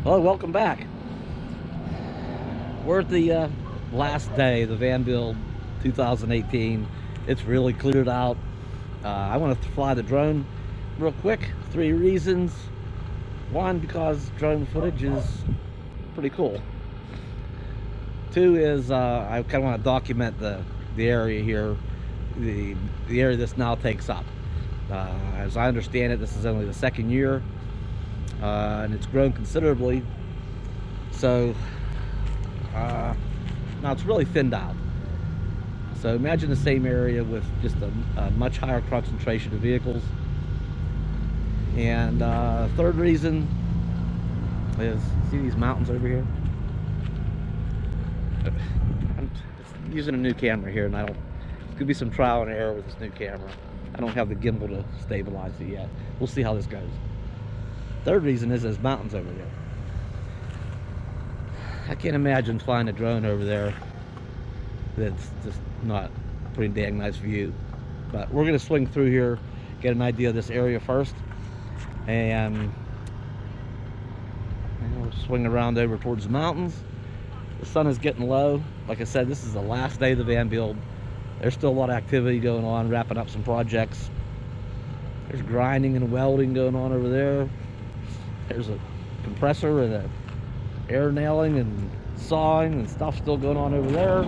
Hello, welcome back. We're at the last day of the van build 2018. It's really cleared out. I want to fly the drone real quick. 3 reasons. One, because drone footage is pretty cool. 2 is I kind of want to document the area here, the area this now takes up. As I understand it, this is only the 2nd year, and it's grown considerably. So now it's really thinned out. So imagine the same area with just a much higher concentration of vehicles. And third reason is, see these mountains over here? I'm using a new camera here, and there could be some trial and error with this new camera. I don't have the gimbal to stabilize it yet. We'll see how this goes. Third reason is there's mountains over there. I can't imagine flying a drone over there that's just not a pretty dang nice view. But we're going to swing through here, get an idea of this area first, and we'll swing around over towards the mountains. The sun is getting low. Like I said, this is the last day of the van build. There's still a lot of activity going on, wrapping up some projects. There's grinding and welding going on over there. There's a compressor and a air nailing and sawing and stuff still going on over there.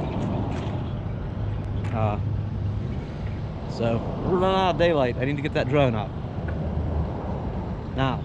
So we're running out of daylight. I need to get that drone up now.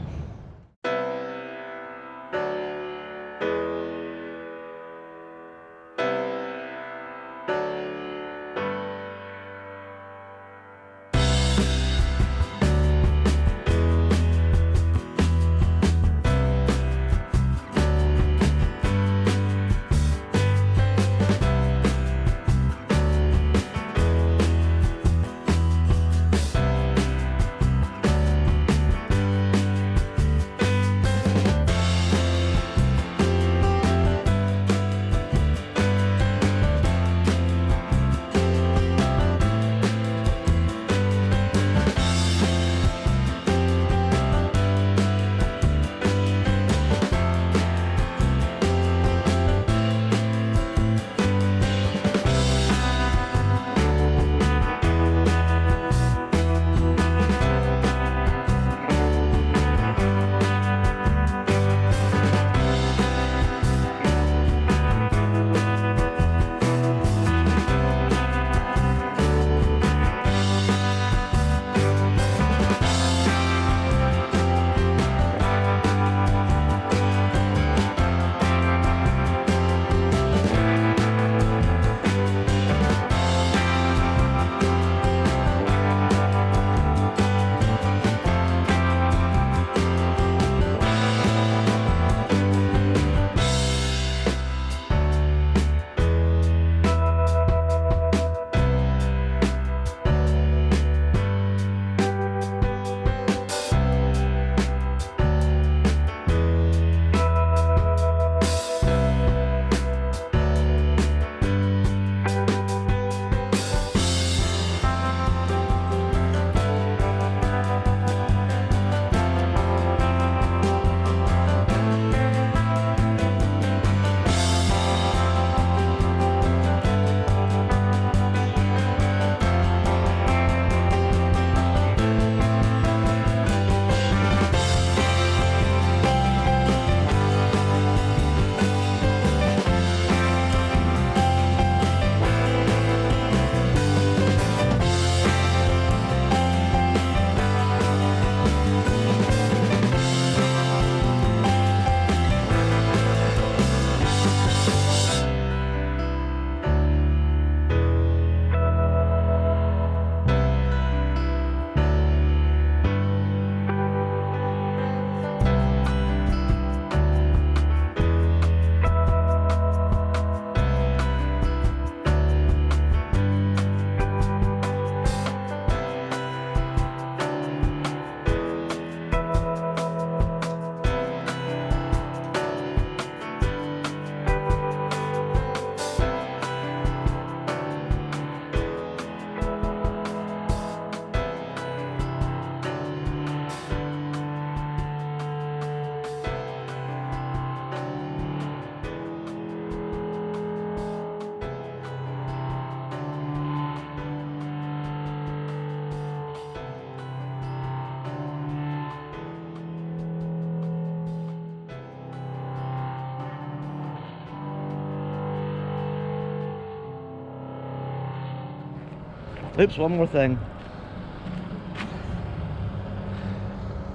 Oops, one more thing.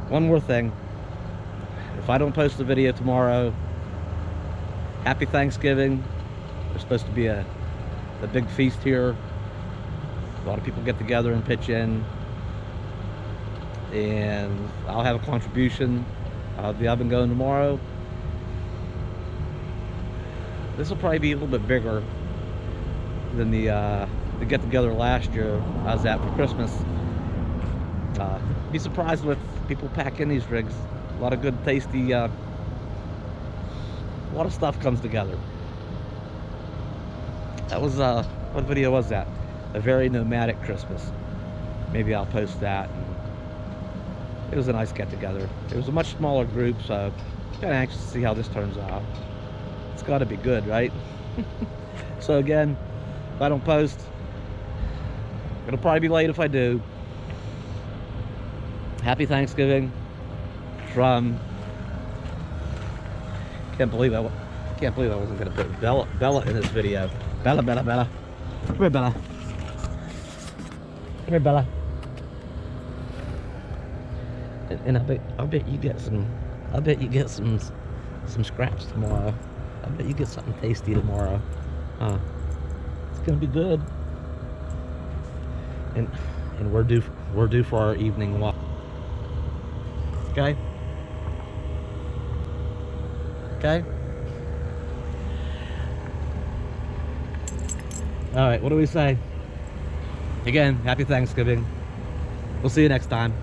One more thing. If I don't post a video tomorrow, happy Thanksgiving. There's supposed to be a big feast here. A lot of people get together and pitch in. And I'll have a contribution. I'll have the oven going tomorrow. This will probably be a little bit bigger than the get-together last year I was at for Christmas. Be surprised what people pack in these rigs. A lot of good, tasty, a lot of stuff comes together. That was, what video was that? A very nomadic Christmas. Maybe I'll post that. It was a nice get-together. It was a much smaller group, so I'm kind of anxious to see how this turns out. It's got to be good, right? So again, if I don't post, it'll probably be late if I do. Happy Thanksgiving from... Can't believe I wasn't going to put Bella in this video. Bella. Come here, Bella. Come here, Bella. And I bet you get some scraps tomorrow. I bet you get something tasty tomorrow. It's gonna be good. And we're due for our evening walk. Okay? Okay? Alright, what do we say? Again, happy Thanksgiving. We'll see you next time.